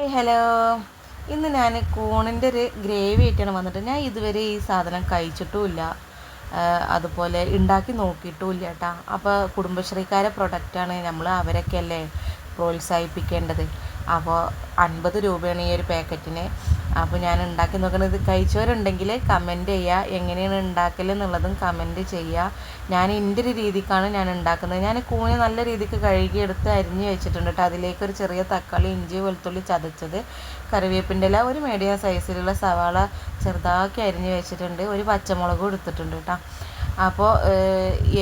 Hi hello. ഇന്ന് ഞാൻ കൂണിൻ്റെ ഒരു ഗ്രേവി ആയിട്ടാണ് വന്നിട്ട്. ഞാൻ ഇതുവരെ ഈ സാധനം കഴിച്ചിട്ടുമില്ല, അതുപോലെ ഉണ്ടാക്കി നോക്കിയിട്ടുമില്ല കേട്ടോ. അപ്പോൾ കുടുംബശ്രീക്കാരെ പ്രൊഡക്റ്റാണ്, നമ്മൾ അവരൊക്കെ അല്ലേ പ്രോത്സാഹിപ്പിക്കേണ്ടത്. അപ്പോൾ 50 രൂപയാണ് ഈ ഒരു പാക്കറ്റിന്. അപ്പോൾ ഞാൻ ഉണ്ടാക്കി നോക്കുന്നത്, കഴിച്ചവരുണ്ടെങ്കിൽ കമൻറ്റ് ചെയ്യുക, എങ്ങനെയാണ് ഉണ്ടാക്കൽ എന്നുള്ളതും കമൻറ്റ് ചെയ്യുക. ഞാൻ എൻ്റെ ഒരു രീതിക്കാണ് ഞാൻ ഉണ്ടാക്കുന്നത്. ഞാൻ കൂന് നല്ല രീതിക്ക് കഴുകിയെടുത്ത് അരിഞ്ഞ് വെച്ചിട്ടുണ്ട് കേട്ടോ. അതിലേക്ക് ഒരു ചെറിയ തക്കാളി, ഇഞ്ചി, വെളുത്തുള്ളി ചതച്ചത്, കറിവേപ്പിൻ്റെ ഇല, ഒരു മീഡിയം സൈസിലുള്ള സവാള ചെറുതാക്കി അരിഞ്ഞ് വെച്ചിട്ടുണ്ട്, ഒരു പച്ചമുളകും എടുത്തിട്ടുണ്ട് കേട്ടോ. അപ്പോൾ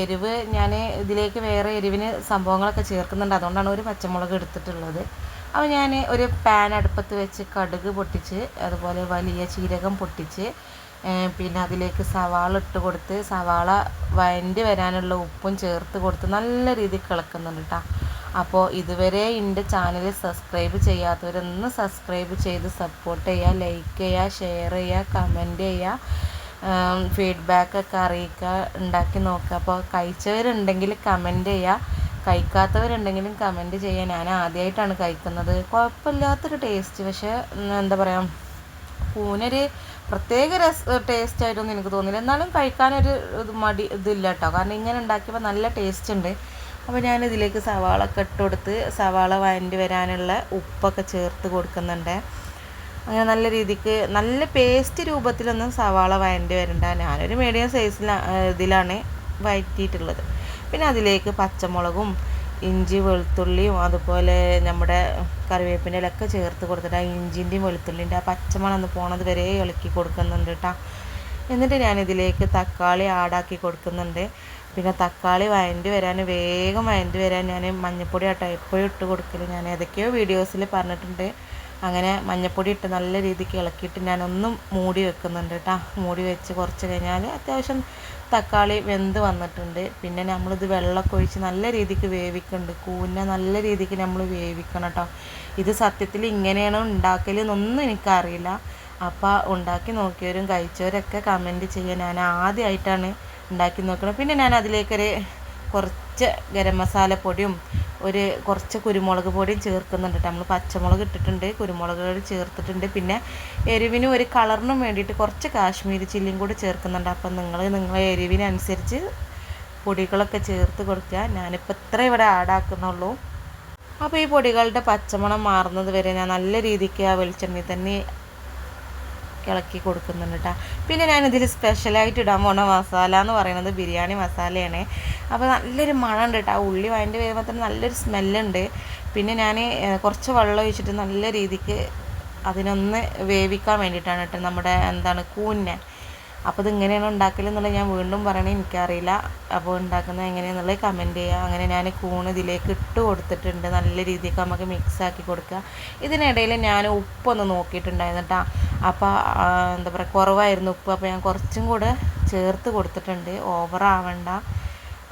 എരിവ് ഞാൻ ഇതിലേക്ക് വേറെ എരിവിന് സംഭവങ്ങളൊക്കെ ചേർക്കുന്നുണ്ട്, അതുകൊണ്ടാണ് ഒരു പച്ചമുളക് എടുത്തിട്ടുള്ളത്. അപ്പോൾ ഞാൻ ഒരു പാൻ അടുപ്പത്ത് വെച്ച് കടുക് പൊട്ടിച്ച്, അതുപോലെ വലിയ ജീരകം പൊട്ടിച്ച്, പിന്നെ അതിലേക്ക് സവാള ഇട്ട് കൊടുത്ത്, സവാള വഴണ്ടി വരാനുള്ള ഉപ്പും ചേർത്ത് കൊടുത്ത് നല്ല രീതിക്ക് ഇളക്കുന്നുണ്ട് കേട്ടോ. അപ്പോൾ ഇതുവരെ എൻ്റെ ചാനൽ സബ്സ്ക്രൈബ് ചെയ്യാത്തവരൊന്ന് സബ്സ്ക്രൈബ് ചെയ്ത് സപ്പോർട്ട് ചെയ്യുക, ലൈക്ക് ചെയ്യുക, ഷെയർ ചെയ്യുക, കമൻറ്റ് ചെയ്യുക, ഫീഡ്ബാക്കൊക്കെ അറിയിക്കുക, ഉണ്ടാക്കി നോക്കുക. അപ്പോൾ കഴിച്ചവരുണ്ടെങ്കിൽ കമൻറ്റ് ചെയ്യുക, കഴിക്കാത്തവരുണ്ടെങ്കിലും കമൻറ്റ് ചെയ്യാൻ. ഞാൻ ആദ്യമായിട്ടാണ് കഴിക്കുന്നത്, കുഴപ്പമില്ലാത്തൊരു ടേസ്റ്റ്. പക്ഷേ എന്താ പറയുക, കൂനൊരു പ്രത്യേക ടേസ്റ്റായിട്ടൊന്നും എനിക്ക് തോന്നില്ല. എന്നാലും കഴിക്കാനൊരു ഇതില്ല കേട്ടോ, കാരണം ഇങ്ങനെ ഉണ്ടാക്കിയപ്പോൾ നല്ല ടേസ്റ്റ് ഉണ്ട്. അപ്പോൾ ഞാനിതിലേക്ക് സവാള ഒക്കെ ഇട്ട് കൊടുത്ത്, സവാള വഴണ്ടി വരാനുള്ള ഉപ്പൊക്കെ ചേർത്ത് കൊടുക്കുന്നുണ്ട്. അങ്ങനെ നല്ല രീതിക്ക്, നല്ല പേസ്റ്റ് രൂപത്തിലൊന്നും സവാള വഴണ്ടി വരണ്ട. ഞാനൊരു മീഡിയം സൈസിൽ ഇതിലാണ് വഴറ്റിയിട്ടുള്ളത്. പിന്നെ അതിലേക്ക് പച്ചമുളകും ഇഞ്ചി വെളുത്തുള്ളിയും അതുപോലെ നമ്മുടെ കറിവേപ്പിൻ്റെ ഇലയൊക്കെ ചേർത്ത് കൊടുത്തിട്ട്, ആ ഇഞ്ചിൻ്റെയും വെളുത്തുള്ളിൻ്റെ ആ പച്ചമണം ഒന്ന് പോണത് വരെ ഇളക്കി കൊടുക്കുന്നുണ്ട് കേട്ടോ. എന്നിട്ട് ഞാനിതിലേക്ക് തക്കാളി ആഡാക്കി കൊടുക്കുന്നുണ്ട്. പിന്നെ തക്കാളി വേഗം വഴണ്ടി വരാൻ ഞാൻ മഞ്ഞൾപ്പൊടി ആട്ടോ എപ്പോഴും ഇട്ട് കൊടുക്കൽ. ഞാൻ ഏതൊക്കെയോ വീഡിയോസിൽ പറഞ്ഞിട്ടുണ്ട്. അങ്ങനെ മഞ്ഞൾപ്പൊടി ഇട്ട് നല്ല രീതിക്ക് ഇളക്കിയിട്ട് ഞാനൊന്നും മൂടി വെക്കുന്നുണ്ട് കേട്ടോ. മൂടി വെച്ച് കുറച്ച് കഴിഞ്ഞാൽ അത്യാവശ്യം തക്കാളി വെന്ത് വന്നിട്ടുണ്ട്. പിന്നെ നമ്മളിത് വെള്ളമൊക്കെ ഒഴിച്ച് നല്ല രീതിക്ക് വേവിക്കുന്നുണ്ട്. കൂനെ നല്ല രീതിക്ക് നമ്മൾ വേവിക്കണം കേട്ടോ. ഇത് സത്യത്തിൽ ഇങ്ങനെയാണോ ഉണ്ടാക്കലെന്നൊന്നും എനിക്കറിയില്ല. അപ്പോൾ ഉണ്ടാക്കി നോക്കിയവരും കഴിച്ചവരൊക്കെ കമൻറ്റ് ചെയ്യാൻ. ഞാൻ ആദ്യമായിട്ടാണ് ഉണ്ടാക്കി നോക്കണം. പിന്നെ ഞാൻ അതിലേക്കൊരു കുറച്ച് ഗരം മസാല പൊടിയും കുറച്ച് കുരുമുളക് പൊടിയും ചേർക്കുന്നുണ്ട്. നമ്മൾ പച്ചമുളക് ഇട്ടിട്ടുണ്ട്, കുരുമുളക് പൊടി ചേർത്തിട്ടുണ്ട്. പിന്നെ എരിവിനും ഒരു കളറിനും വേണ്ടിയിട്ട് കുറച്ച് കാശ്മീരി ചില്ലിയും കൂടി ചേർക്കുന്നുണ്ട്. അപ്പം നിങ്ങളെ എരിവിനനുസരിച്ച് പൊടികളൊക്കെ ചേർത്ത് കൊടുക്കുക. ഞാനിപ്പോൾ ഇത്ര ഇവിടെ ആഡാക്കുന്നുള്ളൂ. അപ്പോൾ ഈ പൊടികളുടെ പച്ചമണം മാറുന്നത് വരെ ഞാൻ നല്ല രീതിക്ക് ആ വെളിച്ചെണ്ണയിൽ തന്നെ ഇളക്കി കൊടുക്കുന്നുണ്ട് കേട്ടോ. പിന്നെ ഞാനിതിൽ സ്പെഷ്യലായിട്ട് ഇടാൻ പോണ മസാല എന്ന് പറയുന്നത് ബിരിയാണി മസാലയാണ്. അപ്പോൾ നല്ലൊരു മണം ഉണ്ട് കേട്ടോ. ആ ഉള്ളി വഴണ്ടി വരുമ്പോൾ തന്നെ നല്ലൊരു സ്മെല്ലുണ്ട്. പിന്നെ ഞാൻ കുറച്ച് വെള്ളം ഒഴിച്ചിട്ട് നല്ല രീതിക്ക് അതിനൊന്ന് വേവിക്കാൻ വേണ്ടിയിട്ടാണ് കേട്ടോ, നമ്മുടെ കൂനെ. അപ്പോൾ ഇതിങ്ങനെയാണ് ഉണ്ടാക്കലെന്നുള്ളത് ഞാൻ വീണ്ടും പറയണേ, എനിക്കറിയില്ല. അപ്പോൾ ഉണ്ടാക്കുന്നത് എങ്ങനെയാണെന്നുള്ളത് കമൻറ്റ് ചെയ്യുക. അങ്ങനെ ഞാൻ കൂണ് ഇതിലേക്ക് ഇട്ട് കൊടുത്തിട്ടുണ്ട്. നല്ല രീതിക്ക് നമുക്ക് മിക്സാക്കി കൊടുക്കുക. ഇതിനിടയിൽ ഞാൻ ഉപ്പൊന്ന് നോക്കിയിട്ടുണ്ടായിരുന്നു കേട്ടോ. അപ്പോൾ എന്താ പറയുക, കുറവായിരുന്നു ഉപ്പ്. അപ്പോൾ ഞാൻ കുറച്ചും കൂടെ ചേർത്ത് കൊടുത്തിട്ടുണ്ട്, ഓവറാവണ്ട.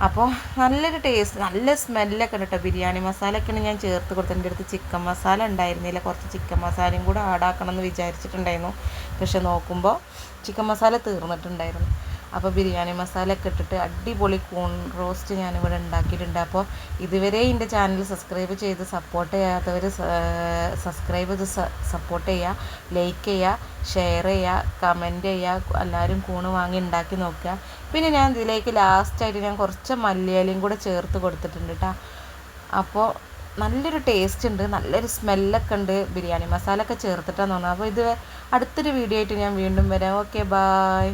അപ്പോൾ നല്ലൊരു ടേസ്റ്റ്, നല്ല സ്മെല്ലൊക്കെ ഉണ്ട് കേട്ടോ. ബിരിയാണി മസാലയൊക്കെയാണ് ഞാൻ ചേർത്ത് കൊടുത്തത്. എൻ്റെ അടുത്ത് ചിക്കൻ മസാല ഉണ്ടായിരുന്നില്ല, കുറച്ച് ചിക്കൻ മസാലയും കൂടെ ആഡാക്കണം എന്ന് വിചാരിച്ചിട്ടുണ്ടായിരുന്നു. പക്ഷെ നോക്കുമ്പോൾ ചിക്കൻ മസാല തീർന്നിട്ടുണ്ടായിരുന്നു. അപ്പോൾ ബിരിയാണി മസാലയൊക്കെ ഇട്ടിട്ട് അടിപൊളി കൂൺ റോസ്റ്റ് ഞാനിവിടെ ഉണ്ടാക്കിയിട്ടുണ്ട്. അപ്പോൾ ഇതുവരെ എൻ്റെ ചാനൽ സബ്സ്ക്രൈബ് ചെയ്ത് സപ്പോർട്ട് ചെയ്യാത്തവർ സബ്സ്ക്രൈബ് ചെയ്ത് സപ്പോർട്ട് ചെയ്യുക, ലൈക്ക് ചെയ്യുക, ഷെയർ ചെയ്യുക, കമൻറ്റ് ചെയ്യുക. എല്ലാവരും കൂണ് വാങ്ങി ഉണ്ടാക്കി നോക്കുക. പിന്നെ ഞാൻ ഇതിലേക്ക് ലാസ്റ്റായിട്ട് ഞാൻ കുറച്ച് മല്ലിയിലയും കൂടെ ചേർത്ത് കൊടുത്തിട്ടുണ്ട് കേട്ടോ. അപ്പോൾ നല്ലൊരു ടേസ്റ്റ് ഉണ്ട്, നല്ലൊരു സ്മെല്ലൊക്കെ ഉണ്ട്. ബിരിയാണി മസാല ഒക്കെ ചേർത്തിട്ടാന്ന് തോന്നുന്നത്. അപ്പോൾ ഇത് അടുത്തൊരു വീഡിയോ ആയിട്ട് ഞാൻ വീണ്ടും വരാം. Okay, bye.